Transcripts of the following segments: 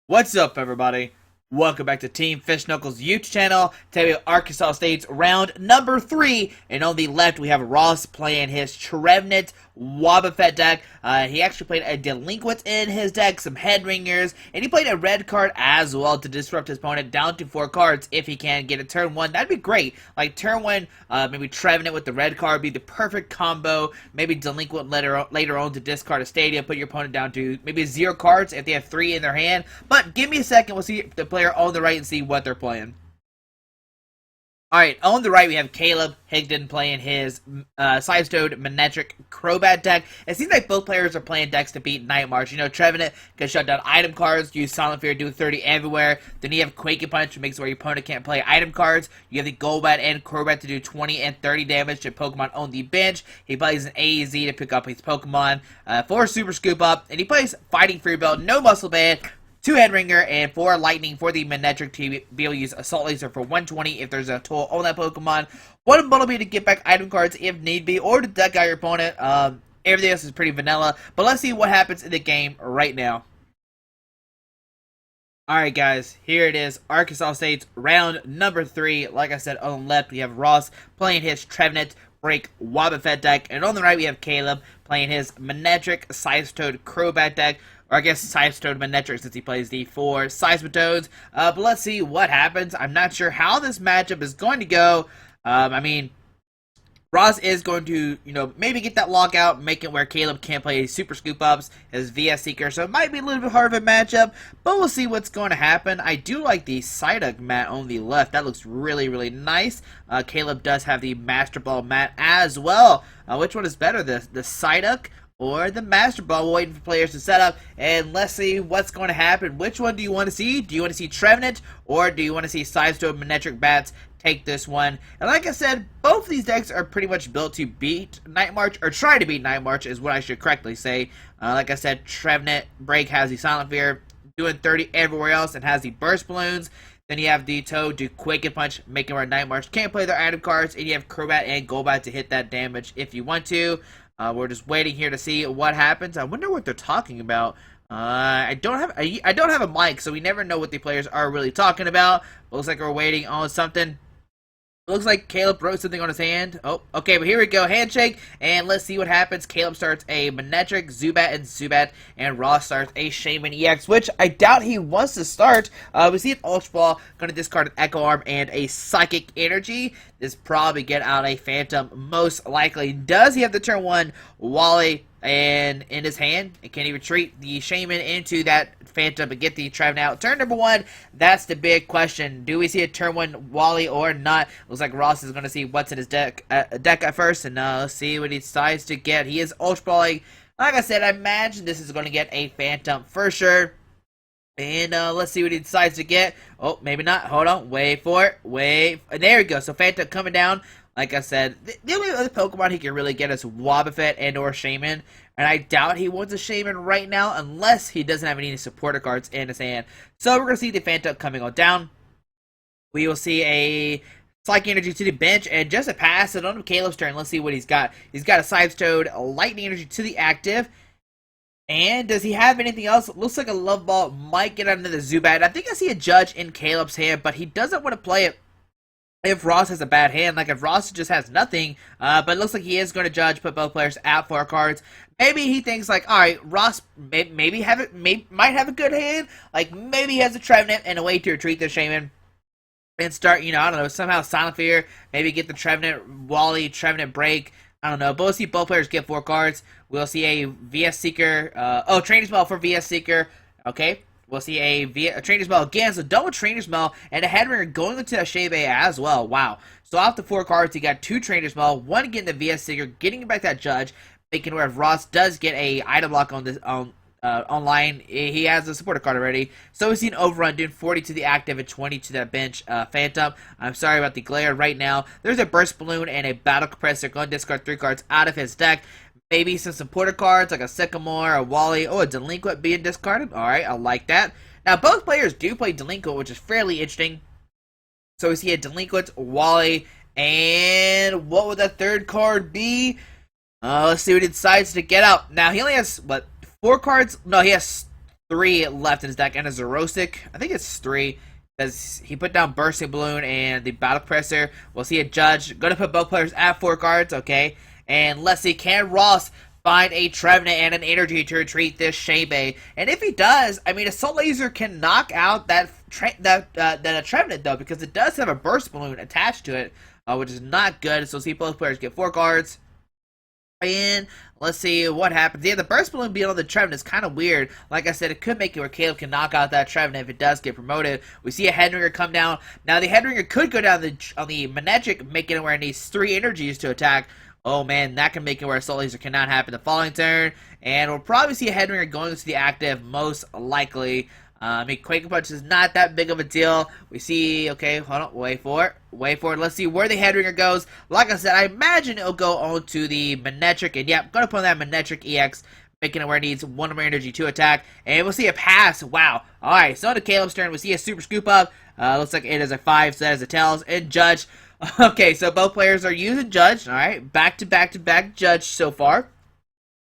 What's up, everybody? Welcome back to Team Fish Knuckles YouTube channel. Today we have Arkansas State's round number 3, and on the left we have Ross playing his Trevenant Wobbuffet deck. He actually played a Delinquent in his deck, some Headringers, and he played a red card as well to disrupt his opponent down to 4 cards if he can get a turn 1. That'd be great. Like turn 1, maybe Trevenant with the red card be the perfect combo. Maybe Delinquent later on to discard a stadium, put your opponent down to maybe 0 cards if they have 3 in their hand. But give me a second, we'll see the player on the right and see what they're playing. Alright, on the right we have Kaleb Higdon playing his Seismitoad Manectric Crobat deck. It seems like both players are playing decks to beat Night March. You know, Trevenant can shut down item cards, use Silent Fear, do 30 everywhere. Then you have Quake and Punch, which makes it where your opponent can't play item cards. You have the Golbat and Crobat to do 20 and 30 damage to Pokemon on the bench. He plays an AZ to pick up his Pokemon for Super Scoop Up. And he plays Fighting Free Belt, no Muscle Band, 2 Headringer, and 4 Lightning for the Manectric to be able to use Assault Laser for 120 if there's a tool on that Pokemon. 1 Bumblebee to get back item cards if need be, or to deck out your opponent. Everything else is pretty vanilla, but let's see what happens in the game right now. Alright guys, here it is, Arkansas State's round number 3. Like I said, on the left we have Ross playing his Trevenant Break Wobbuffet deck, and on the right we have Kaleb playing his Manectric Seismitoad Crobat deck. Or I guess Seismitoad Manectric since he plays the 4 Seismitoads. But let's see what happens. I'm not sure how this matchup is going to go. I mean, Ross is going to, maybe get that lockout, make it where Kaleb can't play Super Scoop Ups as VS Seeker. So it might be a little bit hard of a matchup, but we'll see what's going to happen. I do like the Psyduck mat on the left. That looks really, really nice. Kaleb does have the Master Ball mat as well. Which one is better, the Psyduck or the Master Ball? We're waiting for players to set up, and let's see what's going to happen. Which one do you want to see? Do you want to see Trevenant, or do you want to see Seismitoad Manectric Bats take this one? And like I said, both of these decks are pretty much built to beat Night March, or try to beat Night March is what I should correctly say. Like I said, Trevenant Break has the Silent Fear, doing 30 everywhere else, and has the Burst Balloons. Then you have the Toad do Quake and Punch, making where Night March can't play their item cards, and you have Crobat and Golbat to hit that damage if you want to. We're just waiting here to see what happens. I wonder what they're talking about. I don't have a mic, so we never know what the players are really talking about. Looks like we're waiting on something. Looks like Kaleb wrote something on his hand. Oh, okay, but here we go. Handshake, and let's see what happens. Kaleb starts a Manectric, Zubat, and Ross starts a Shaman EX, which I doubt he wants to start. We see an Ultra Ball, going to discard an Echo Arm and a Psychic Energy. This probably get out a Phantom, most likely. Does he have the turn 1 Wally and in his hand? And can he retreat the Shaman into that Phantom and get the Trevenant out? Turn number 1, that's the big question. Do we see a turn 1 Wally or not? Looks like Ross is going to see what's in his deck at first, and let's see what he decides to get. He is Ultra Balling. Like I said, I imagine this is going to get a Phantom for sure. And let's see what he decides to get. Oh, maybe not. Hold on. Wait for it. Wait. There we go. So Phantom coming down. Like I said, the only other Pokemon he can really get is Wobbuffet and or Shaman. And I doubt he wants a Shaman right now unless he doesn't have any supporter cards in his hand. So we're going to see the Phantom coming on down. We will see a Psychic Energy to the bench and just a pass. And on Kaleb's turn, let's see what he's got. He's got a Seismitoad, a Lightning Energy to the active. And does he have anything else? It looks like a Love Ball might get under the Zubat. I think I see a Judge in Kaleb's hand, but he doesn't want to play it if Ross has a bad hand. Like if Ross just has nothing, but it looks like he is going to Judge, put both players out 4 cards. Maybe he thinks like, all right, Ross might have a good hand. Like maybe he has a Trevenant and a way to retreat the Shaman and start, I don't know, somehow Silent Fear, maybe get the Trevenant Wally, Trevenant Break. I don't know, but we'll see both players get 4 cards. We'll see a VS Seeker, Training Spell for VS Seeker, okay. We'll see a Training Spell again, so double Training Spell, and a Headringer going into a Shea Bay as well, wow. So off the 4 cards, he got 2 Training Spell, 1 getting the VS Seeker, getting back that Judge, making where if Ross does get a item lock on this, online, he has a supporter card already. So we see an overrun doing 40 to the active and 20 to that bench Phantom. I'm sorry about the glare right now. There's a Burst Balloon and a Battle Compressor. Going to discard 3 cards out of his deck. Maybe some supporter cards like a Sycamore, a Wally, a Delinquent being discarded. Alright, I like that. Now both players do play Delinquent, which is fairly interesting. So we see a Delinquent, Wally, and what would that 3rd card be? Let's see what he decides to get out. Now he only has, what, 4 cards? No, he has 3 left in his deck, and a Zerosic. I think it's 3. Because he put down Bursting Balloon and the Battle Presser. We'll see a Judge. Going to put both players at 4 cards, okay? And let's see, can Ross find a Trevenant and an energy to retreat this Shebe? And if he does, I mean, Assault Laser can knock out that Trevenant, though, because it does have a Burst Balloon attached to it, which is not good. So we'll see both players get 4 cards. And let's see what happens. Yeah, the Burst Balloon being on the Trevenant is kind of weird. Like I said, it could make it where Kaleb can knock out that Trevenant if it does get promoted. We see a Headringer come down. Now, the Headringer could go down on the Manectric, making it where it needs 3 energies to attack. Oh, man, that can make it where Assault Laser cannot happen the following turn. And we'll probably see a Headringer going to the active, most likely. I mean, Quaking Punch is not that big of a deal. We see, okay, hold on, wait for it. Let's see where the Headringer goes. Like I said, I imagine it'll go on to the Manectric, and yeah, I'm going to put on that Manectric EX, making it where it needs 1 more energy to attack, and we'll see a pass. Wow. Alright, so on to Kaleb's turn, we see a Super Scoop Up. Looks like it is a 5, so that is a Tails, and Judge. Okay, so both players are using Judge, alright, back-to-back Judge so far.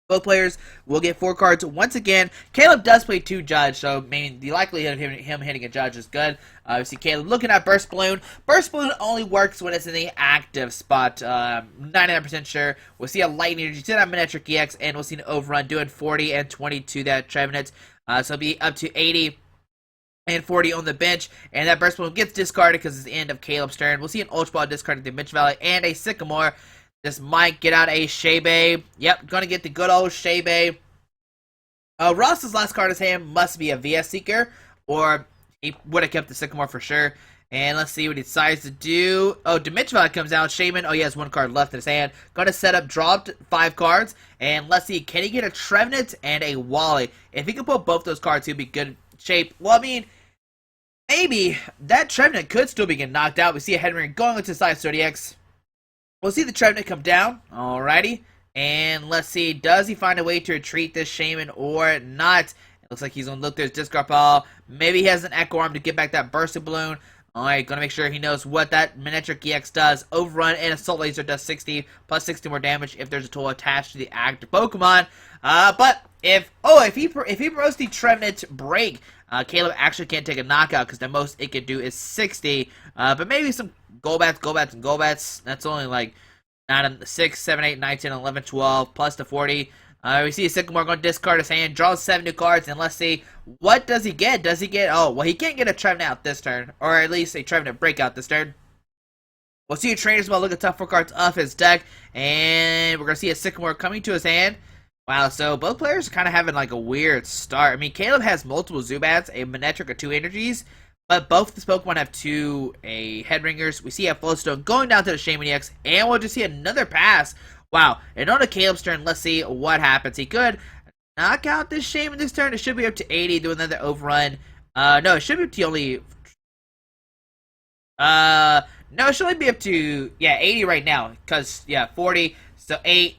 Both players will get 4 cards once again. Kaleb does play 2 Judge, so I mean, the likelihood of him hitting a Judge is good. We see Kaleb looking at Burst Balloon. Burst Balloon only works when it's in the active spot. 99% sure. We'll see a Lightning Energy to that Manectric EX, and we'll see an Overrun doing 40 and 20 to that Trevenant. So it'll be up to 80 and 40 on the bench, and that Burst Balloon gets discarded because it's the end of Kaleb's turn. We'll see an Ultra Ball discarded the Bench Valley and a Sycamore. This might get out a Shebe. Yep, gonna get the good old Shebe. Ross's last card in his hand must be a VS Seeker, or he would have kept the Sycamore for sure. And let's see what he decides to do. Oh, Dimension Valley comes out. Shaman, oh, he has 1 card left in his hand. Gonna set up, dropped 5 cards. And let's see, can he get a Trevenant and a Wally? If he can put both those cards, he'll be good shape. Well, I mean, maybe that Trevenant could still be getting knocked out. We see a Headringer going into Seismitoad EX. We'll see the Trevenant come down. Alrighty. And let's see, does he find a way to retreat this Shaman or not? It looks like he's going to look through his discard pile. Maybe he has an Echo Arm to get back that Bursting Balloon. Alright, going to make sure he knows what that Manectric EX does. Overrun and Assault Laser does 60, plus 60 more damage if there's a tool attached to the active Pokemon. But if he promotes the Trevenant Break, Kaleb actually can't take a knockout because the most it could do is 60. But maybe some Golbats. That's only like 6, 7, 8, 9, 10, 11, 12, plus the 40. We see a Sycamore going to discard his hand, draws 7 new cards, and let's see, what does he get? Does he get, oh, well, he can't get a Trevenant out this turn, or at least a Trevenant Breakout this turn. We'll see a Trainer's Ball look at top 4 cards off his deck, and we're going to see a Sycamore coming to his hand. Wow, so both players are kind of having like a weird start. I mean, Kaleb has multiple Zubats, a Manectric of 2 energies, but both of this Pokemon have 2 Headringers. We see a Flowstone going down to the Shaman EX, and we'll just see another pass. Wow, and on to Kaleb's turn, let's see what happens. He could knock out this Shaman this turn. It should be up to 80, do another Overrun. No, it should be up to only... no, it should only be up to, yeah, 80 right now, because, yeah, 40, so 8,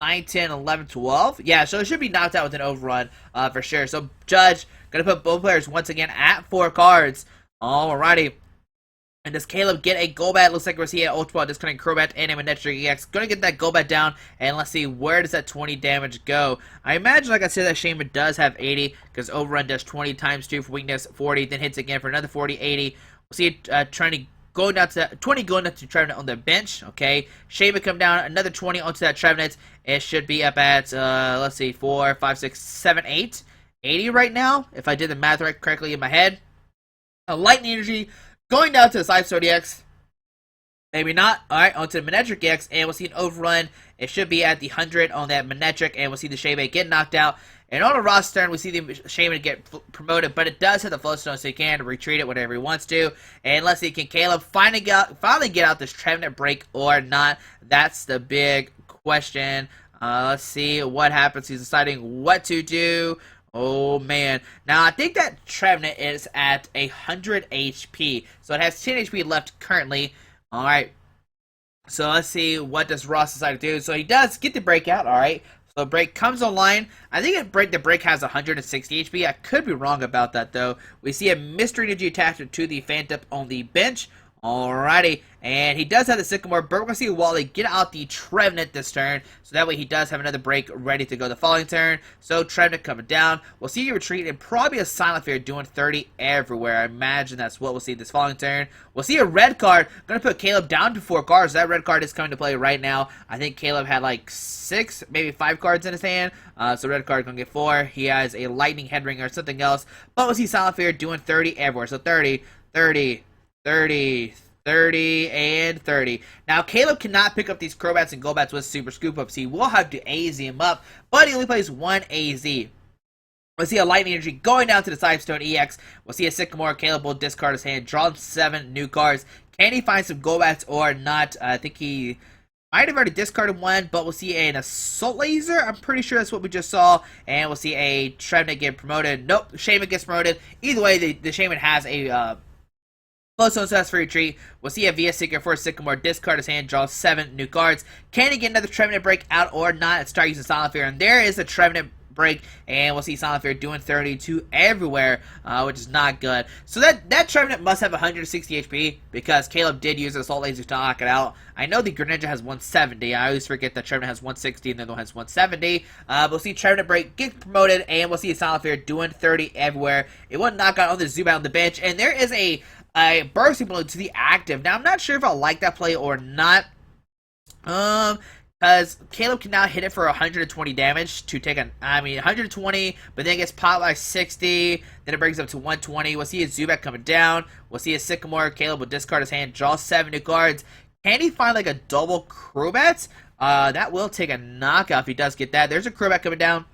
9, 10, 11, 12. Yeah, so it should be knocked out with an Overrun, for sure. So, Judge, gonna put both players once again at 4 cards. Alrighty. And does Kaleb get a Golbat? Looks like we're seeing an Ultra Ball discarding Crobat and a Manectric EX. Gonna get that Golbat down, and let's see, where does that 20 damage go? I imagine, like I said, that Shaman does have 80, because Overrun does 20 times 2 for weakness, 40, then hits again for another 40, 80. We'll see it trying to going down to 20, going up to Trevenant on the bench. Okay, Shaman come down, another 20 onto that Trevenant. It should be up at, let's see, 4, 5, 6, 7, 8. 80 right now, if I did the math right correctly in my head. A Lightning Energy going down to the Seismitoad EX. Maybe not. Alright, onto the Manectric EX, and we'll see an Overrun. It should be at the 100 on that Manectric, and we'll see the Shebe get knocked out. And on the Ross turn, we see the Shaman get promoted, but it does have the Flowstone, so he can retreat it whenever he wants to. And let's see, can Kaleb finally get out this Trevenant Break or not? That's the big question. Let's see what happens. He's deciding what to do. Oh, man. Now, I think that Trevenant is at 100 HP. So, it has 10 HP left currently. Alright. So, let's see what does Ross decide to do. So, he does get the breakout. Alright. So, break comes online. I think the break has 160 HP. I could be wrong about that, though. We see a Mystery Energy attachment to the Phantom on the bench. Alrighty, and he does have the Sycamore, but we're going to see Wally get out the Trevenant this turn, so that way he does have another break ready to go the following turn. So Trevenant coming down, we'll see you retreat, and probably a Silent Fear doing 30 everywhere. I imagine that's what we'll see this following turn. We'll see a red card, going to put Kaleb down to 4 cards. That red card is coming to play right now. I think Kaleb had like 6, maybe 5 cards in his hand, so red card going to get 4. He has a Lightning Headringer or something else, but we'll see Silent Fear doing 30 everywhere. So 30, 30, 30, 30, and 30. Now, Kaleb cannot pick up these Crobats and Golbats with Super Scoop-Ups. He will have to AZ him up, but he only plays 1 AZ. We'll see a Lightning Energy going down to the Seismitoad EX. We'll see a Sycamore. Kaleb will discard his hand, draw 7 new cards. Can he find some Golbats or not? I think he might have already discarded 1, but we'll see an Assault Laser. I'm pretty sure that's what we just saw. And we'll see a Trevenant get promoted. Nope, Shaman gets promoted. Either way, the Shaman has a close on success for retreat. We'll see a VS Seeker for Sycamore. Discard his hand, draw 7 new cards. Can he get another Trevenant break out or not? Let's start using Silent Fear. And there is a Trevenant break, and we'll see Silent Fear doing 32 everywhere, which is not good. So that Trevenant must have 160 HP, because Kaleb did use Assault Laser to knock it out. I know the Greninja has 170. I always forget that Trevenant has 160 and the other one has 170. We'll see Trevenant break get promoted, and we'll see Silent Fear doing 30 everywhere. It will knock out on the Zubat on the bench, and there is a bursting blow to the active. Now, I'm not sure if I like that play or not. Because Kaleb can now hit it for 120 damage to take 120, but then it gets popped by 60, then it brings up to 120. We'll see a Zubat coming down. We'll see a Sycamore. Kaleb will discard his hand, draw 7 new cards. Can he find like a double Crobat? That will take a knockout if he does get that. There's a Crobat coming down.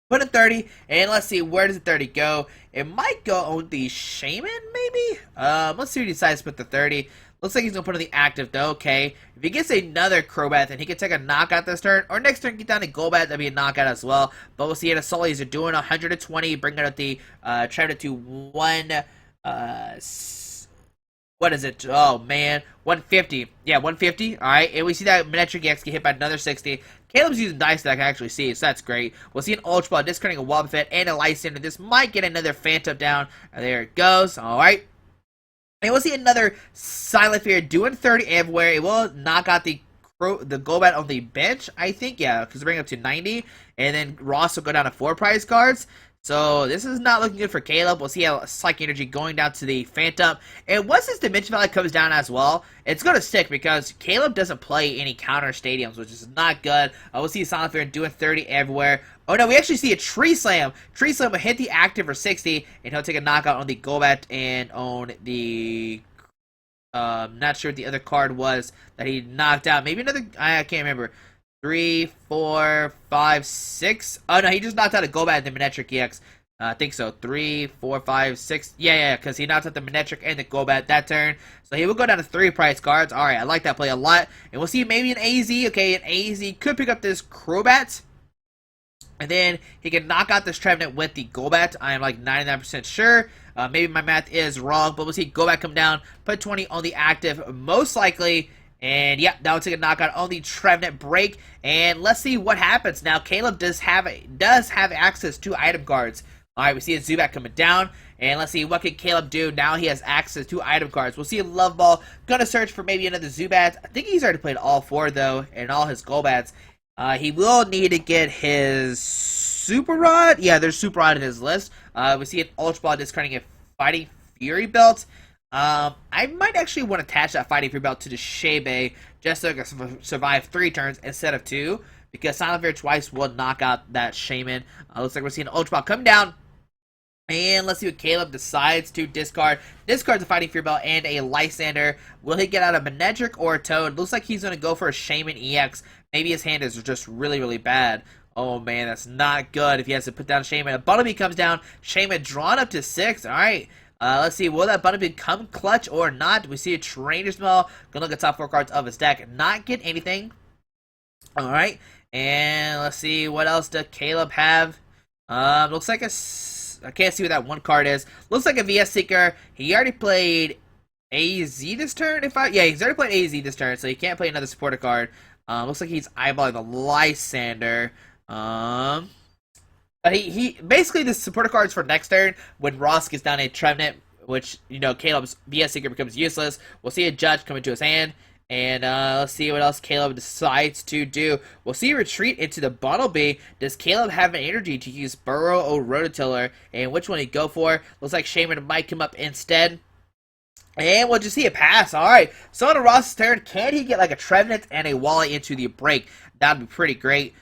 Put in 30, and let's see, where does the 30 go? It might go on the Shaman, maybe? Let's see what he decides to put the 30. Looks like he's going to put on the active, though. Okay. If he gets another Crobat, then he can take a knockout this turn. Or next turn, get down to Golbat, that'd be a knockout as well. But we'll see it. Assault Laser doing 120, bringing out the Trevenant to 1... what is it? Oh, man. 150. Yeah, 150. Alright, and we see that Manectric EX get hit by another 60. Kaleb's using dice that I can actually see, so that's great. We'll see an Ultra Ball, discarding a Wobbuffet and a Lysander. This might get another Phantom down. There it goes. Alright. And we'll see another Silent Fear doing 30 everywhere. It will knock out the Golbat on the bench, I think. Yeah, because bring up to 90. And then Ross will go down to 4 prize cards. So this is not looking good for Kaleb. We'll see a Psychic Energy going down to the Phantom. And once this Dimension Valley comes down as well, it's going to stick because Kaleb doesn't play any counter stadiums, which is not good. We'll see Silent Fear doing 30 everywhere. Oh no, we actually see a Tree Slam. Tree Slam will hit the active for 60, and he'll take a knockout on the Golbat and on the... not sure what the other card was that he knocked out. Maybe another... I can't remember. 3, 4, 5, 6. Oh no, he just knocked out a Golbat and the Manectric EX. I think so. 3, 4, 5, 6. Yeah, because he knocked out the Manectric and the Golbat that turn. So he will go down to 3 prize cards. Alright, I like that play a lot. And we'll see maybe an AZ. Okay, an AZ could pick up this Crobat. And then he can knock out this Trevenant with the Golbat. I am like 99% sure. Maybe my math is wrong, but we'll see Golbat come down, put 20 on the active, most likely. And yeah, that will take a knockout on the Trevenant break. And let's see what happens. Now, Kaleb does have access to item cards. Alright, we see a Zubat coming down. And let's see, what can Kaleb do? Now he has access to item cards. We'll see a Love Ball. Gonna search for maybe another Zubat. I think he's already played all 4, though, and all his Golbats. He will need to get his Super Rod. Yeah, there's Super Rod in his list. We see an Ultra Ball discarding a Fighting Fury Belt. I might actually want to attach that Fighting Fury Belt to the Shebe just so I can survive 3 turns instead of 2. Because Silent Fear twice will knock out that Shaman. Looks like we're seeing an Ultra Ball come down. And let's see what Kaleb decides to discard. Discards a Fighting Fury Belt and a Lysander. Will he get out a Manectric or a Toad? Looks like he's going to go for a Shaman EX. Maybe his hand is just really, really bad. Oh man, that's not good if he has to put down Shaman. A Bunnelby comes down. Shaman drawn up to 6. Alright. Let's see, will that Bunnelby come clutch or not? We see a Trainer's Mail. Gonna look at top 4 cards of his deck. Not get anything. Alright. And let's see, what else does Kaleb have? Looks like I can't see what that one card is. Looks like a VS Seeker. He already played AZ this turn. He's already played AZ this turn, so he can't play another supporter card. Looks like he's eyeballing the Lysander. But he basically, the supporter cards for next turn when Ross gets down a Trevenant which, Caleb's VS Seeker becomes useless. We'll see a Judge come into his hand. And let's see what else Kaleb decides to do. We'll see a retreat into the Bumblebee. Does Kaleb have an energy to use Burrow or Rototiller? And which one he go for? Looks like Shaman might come up instead. And we'll just see a pass. Alright, so on Ross's turn, can he get like a Trevenant and a Wally into the break? That'd be pretty great.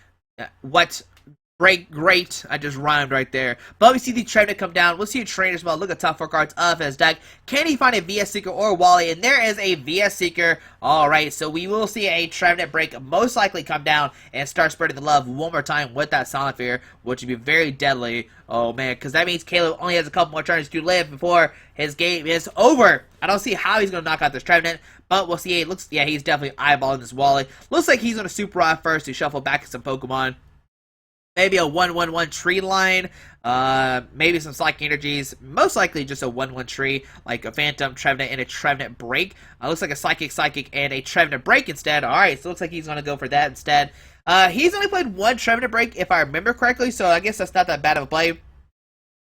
Great. I just rhymed right there. But we see the Trevenant come down. We'll see a Trainer's Maul. Look at top 4 cards of his deck. Can he find a VS Seeker or Wally? And there is a VS Seeker. Alright, so we will see a Trevenant break most likely come down and start spreading the love one more time with that Sonic Fear, which would be very deadly. Oh man, because that means Kaleb only has a couple more turns to live before his game is over. I don't see how he's going to knock out this Trevenant, but we'll see. He's definitely eyeballing this Wally. Looks like he's going to Super Rod first to shuffle back some Pokemon. Maybe a 1/1/1 tree line, maybe some Psychic Energies, most likely just a 1/1 tree, like a Phantom, Trevenant, and a Trevenant break. Looks like a Psychic, and a Trevenant break instead. Alright, so looks like he's going to go for that instead. He's only played one Trevenant break, if I remember correctly, so I guess that's not that bad of a play.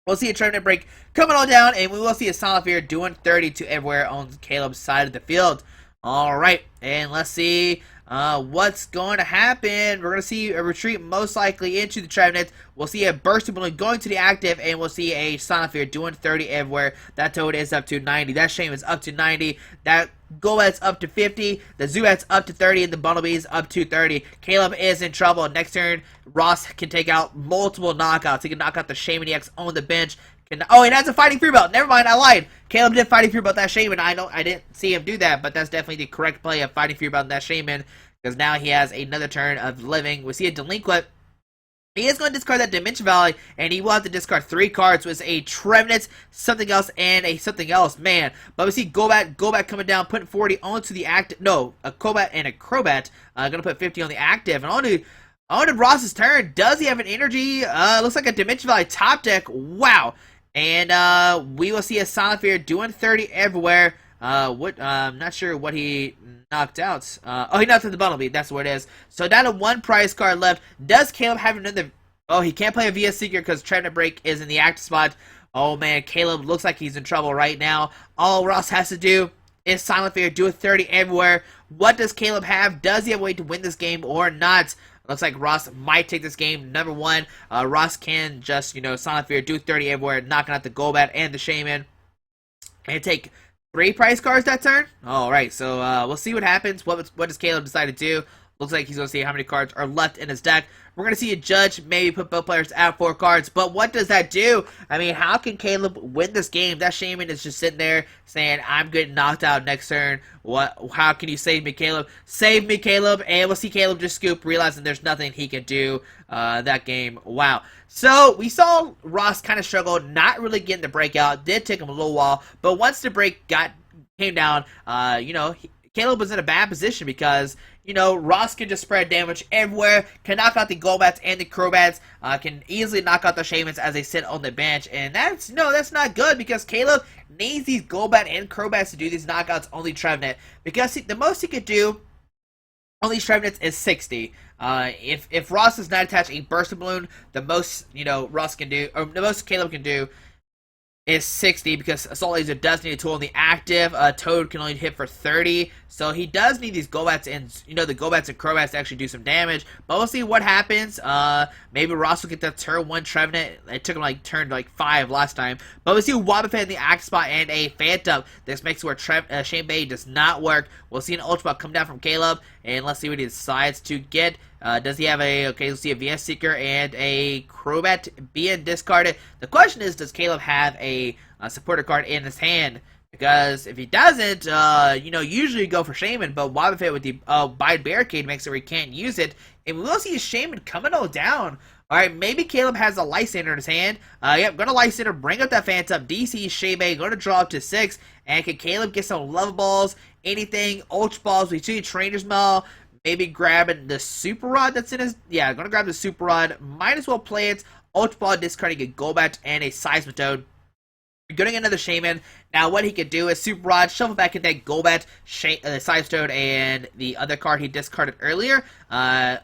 We'll see a Trevenant break coming on down, and we will see a Sonic Fear doing 30 to everywhere on Caleb's side of the field. Alright, and let's see what's going to happen. We're going to see a retreat most likely into the Trevenant. We'll see a Bursting Balloon going to the active, and we'll see a Sonic Fear doing 30 everywhere. That Toad is up to 90. That Shame is up to 90. That Golbat's up to 50. The Zubat's up to 30, and the Bumblebee's up to 30. Kaleb is in trouble. Next turn, Ross can take out multiple knockouts. He can knock out the Shaman EX on the bench. Oh, it has a Fighting Fury Belt. Never mind, I lied. Kaleb did Fighting Fury Belt that Shaman. I didn't see him do that, but that's definitely the correct play of Fighting Fury Belt that Shaman, because now he has another turn of living. We see a Delinquent. He is going to discard that Dimension Valley, and he will have to discard 3 cards with a Trevenant, something else, and a something else. Man, but we see Golbat coming down, putting 40 onto the active. No, a Golbat and a Crobat. Going to put 50 on the active. And on to Ross's turn. Does he have an energy? Looks like a Dimension Valley top deck. Wow. And we will see a Sonic Fear doing 30 everywhere. I'm not sure what he knocked out. He knocked out the Bumblebee. That's what it is. So down to 1 prize card left. Does Kaleb have another? Oh, he can't play a VS Seeker because Trevenant Break is in the active spot. Oh man, Kaleb looks like he's in trouble right now. All Ross has to do is Silent Fear, do a 30 everywhere. What does Kaleb have? Does he have a way to win this game or not? Looks like Ross might take this game. Number 1, Ross can just, Silent Fear, do 30 everywhere, knocking out the Golbat and the Shaman, and take 3 prize cards that turn. Alright, so we'll see what happens. What does Kaleb decide to do? Looks like he's going to see how many cards are left in his deck. We're going to see a Judge maybe put both players at 4 cards. But what does that do? I mean, how can Kaleb win this game? That Shaman is just sitting there saying, I'm getting knocked out next turn. How can you save me, Kaleb? Save me, Kaleb. And we'll see Kaleb just scoop, realizing there's nothing he can do that game. Wow. So we saw Ross kind of struggle, not really getting the breakout. Did take him a little while. But once the break came down, Kaleb was in a bad position because, Ross can just spread damage everywhere, can knock out the Golbats and the Crobats, can easily knock out the Shamans as they sit on the bench, and that's not good because Kaleb needs these Golbat and Crobats to do these knockouts on the Trevenant, because the most he could do on these Trevenants is 60. If Ross does not attach a Bursting Balloon, the most, Ross can do, or the most Kaleb can do, is 60, because Assault Laser does need a tool in the active. Toad can only hit for 30, so he does need these Golbats and, the Golbats and Crobats to actually do some damage. But we'll see what happens. Maybe Ross will get that turn 1 Trevenant. It took him turn 5 last time. But we'll see Wobbuffet in the active spot and a Phantom. This makes it where Shane Bay does not work. We'll see an Ultra Ball come down from Kaleb, and let's see what he decides to get. Does he have let's see a VS Seeker and a Crobat being discarded. The question is, does Kaleb have a supporter card in his hand? Because if he doesn't, usually you go for Shaman, but Wobbuffet with the Bide Barricade makes it where he can't use it. And we will see a Shaman coming all down. Alright, maybe Kaleb has a Lysander in his hand. Yep, gonna Lysander, bring up that Phantom. DC, Shebe, gonna draw up to 6. And can Kaleb get some Love Balls, anything, Ultra Balls? We see Trainer's Maul. Maybe grabbing the Super Rod that's in his... Yeah, gonna grab the Super Rod. Might as well play it. Ultra Ball, discarding a Golbat and a Seismitoad. Getting another Shaman. Now what he could do is Super Rod, shuffle back in that Golbat, Seismitoad, and the other card he discarded earlier. I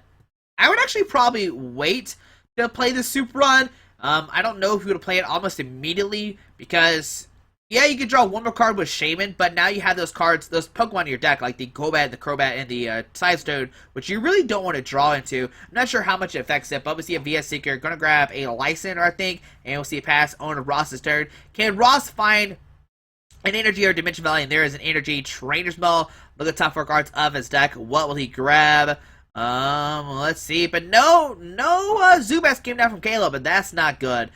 would actually probably wait to play the Super Rod. I don't know if he would play it almost immediately, because Yeah, you can draw one more card with Shaman, but now you have those cards, those Pokemon in your deck, like the Golbat, the Crobat, and the Seismitoad, which you really don't want to draw into. I'm not sure how much it affects it, but we see a VS Seeker. Gonna grab a Lysander, I think, and we'll see a pass on to Ross's turn. Can Ross find an Energy or Dimension Valley? And there is an Energy Trainer's Maul. Look at the top 4 cards of his deck. What will he grab? Let's see. But no Zubats came down from Kaleb, but that's not good.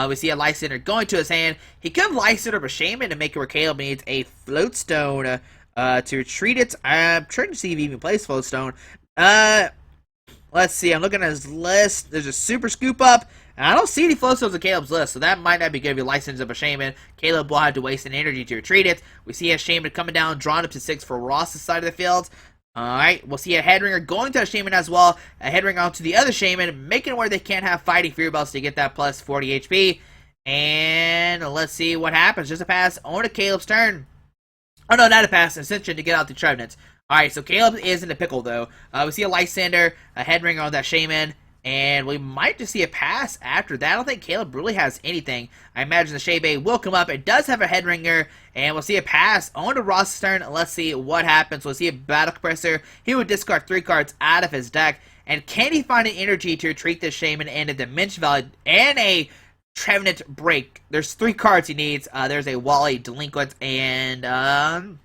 We see a Lysander going to his hand. He could Lysander a Shaman to make it where Kaleb needs a Floatstone to retreat it. I'm trying to see if he even plays Floatstone. Let's see. I'm looking at his list. There's a Super Scoop Up. And I don't see any Floatstones on Kaleb's list, so that might not be good if he licenses up a Shaman. Kaleb will have to waste an energy to retreat it. We see a Shaman coming down, drawn up to 6 for Ross's side of the field. Alright, we'll see a Headringer going to a Shaman as well. A Headringer onto the other Shaman, making it where they can't have Fighting Fury Belts to get that plus 40 HP. And let's see what happens. Just a pass on to Kaleb's turn. Oh no, not a pass, an Ascension to get out the Trevenant. Alright, so Kaleb is in the pickle though. We see a Lysander, a Headringer on that Shaman. And we might just see a pass after that. I don't think Kaleb really has anything. I imagine the Shaybe will come up. It does have a Headringer. And we'll see a pass on to Ross's turn. Let's see what happens. We'll see a Battle Compressor. He would discard 3 cards out of his deck. And can he find an energy to retreat this Shaman and a Dimension Valley and a Trevenant Break? There's 3 cards he needs. There's a Wally, Delinquent, and a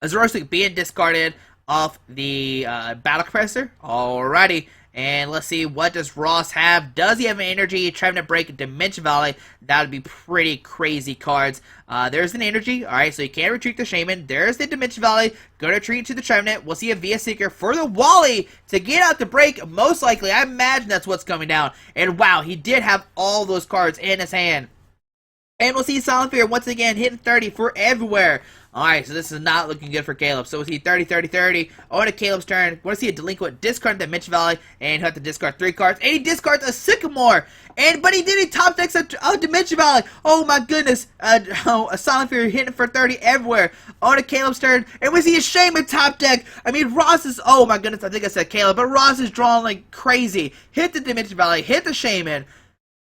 Zoroark being discarded off the Battle Compressor. Alrighty. And let's see, what does Ross have? Does he have an Energy, Trevenant Break, Dimension Valley? That would be pretty crazy cards. There's an Energy. Alright, so you can retreat the Shaman. There's the Dimension Valley. Go to retreat to the Trevenant. We'll see a VS Seeker for the Wally to get out the break. Most likely, I imagine that's what's coming down. And wow, he did have all those cards in his hand. And we'll see Silent Fear once again hitting 30 for everywhere. Alright, so this is not looking good for Kaleb. So we'll see 30, 30, 30. On to Kaleb's turn. Want to see a Delinquent discard the Dimension Valley. And he'll have to discard 3 cards. And he discards a Sycamore. But he did a top decks of Dimension Valley. Oh my goodness. A Silent Fear hitting for 30 everywhere. On to Kaleb's turn. And we see a Shaman top deck. I mean, Ross is, oh my goodness, I think I said Kaleb. But Ross is drawing like crazy. Hit the Dimension Valley. Hit the Shaman.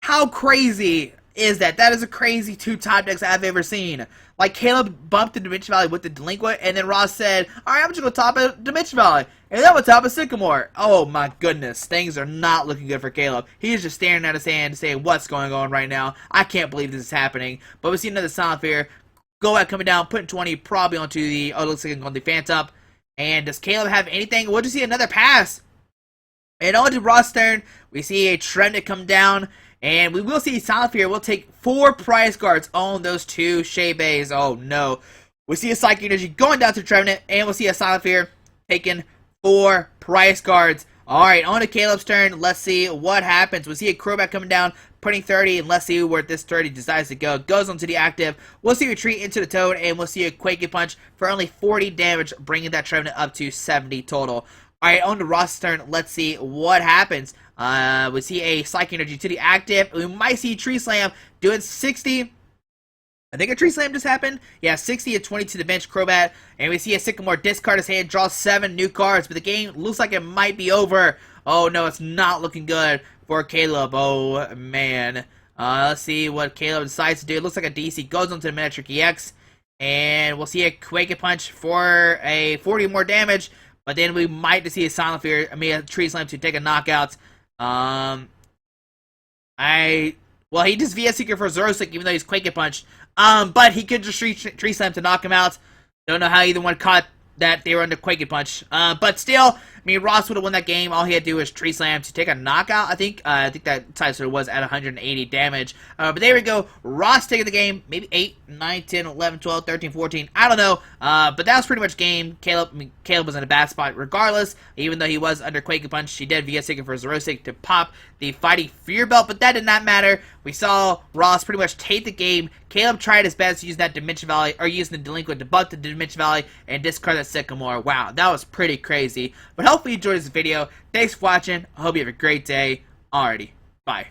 How crazy is that? That is a crazy 2 top decks I've ever seen. Like, Kaleb bumped the Dimension Valley with the Delinquent, and then Ross said, alright, I'm just going to top a Dimension Valley. And then we'll top a Sycamore. Oh my goodness. Things are not looking good for Kaleb. He's just staring at his hand saying, what's going on right now? I can't believe this is happening. But we see another Silent Fear. Go out coming down, putting 20 probably onto the, oh, it looks like on the Phantom. And does Kaleb have anything? We'll just see another pass. And on to Ross' turn, we see a Trevenant come down. And we will see Silent Fear will take 4 prize cards on those 2 Shaybays. Oh no. We see a Psychic Energy going down to Trevenant. And we'll see a Silent Fear taking 4 prize cards. Alright, on to Kaleb's turn. Let's see what happens. We see a Crobat coming down, putting 30. And let's see where this 30 decides to go. Goes onto the active. We'll see a Retreat into the Toad. And we'll see a Quaking Punch for only 40 damage, bringing that Trevenant up to 70 total. Alright, on to Ross's turn. Let's see what happens. We see a Psychic Energy to the active. We might see Tree Slam doing 60. I think a Tree Slam just happened. Yeah, 60 and 20 to the bench, Crobat. And we see a Sycamore discard his hand, draw 7 new cards. But the game looks like it might be over. Oh no, it's not looking good for Kaleb. Oh man. Let's see what Kaleb decides to do. It looks like a DC goes onto the Manectric EX. And we'll see a Quake Punch for a 40 more damage. But then we might just see a Silent Fear, a Tree Slam to take a knockout. Well, he just VS Seeker for Zoroark, even though he's Quake Punch. But he could just Tree Slam to knock him out. Don't know how either one caught that they were under Quake Punch. But still, I mean, Ross would have won that game. All he had to do was Tree Slam to take a knockout, I think. I think that Tyson was at 180 damage. But there we go. Ross taking the game. Maybe 8, 9, 10, 11, 12, 13, 14. I don't know. But that was pretty much game. Kaleb was in a bad spot regardless. Even though he was under Quake Punch, he did VS Seeker for Zoroark to pop the Fighting Fear Belt. But that did not matter. We saw Ross pretty much take the game. Kaleb tried his best to use that Dimension Valley, or using the Delinquent to buff the Dimension Valley and discard that Sycamore. Wow, that was pretty crazy. But hopefully you enjoyed this video. Thanks for watching. I hope you have a great day. Alrighty, bye.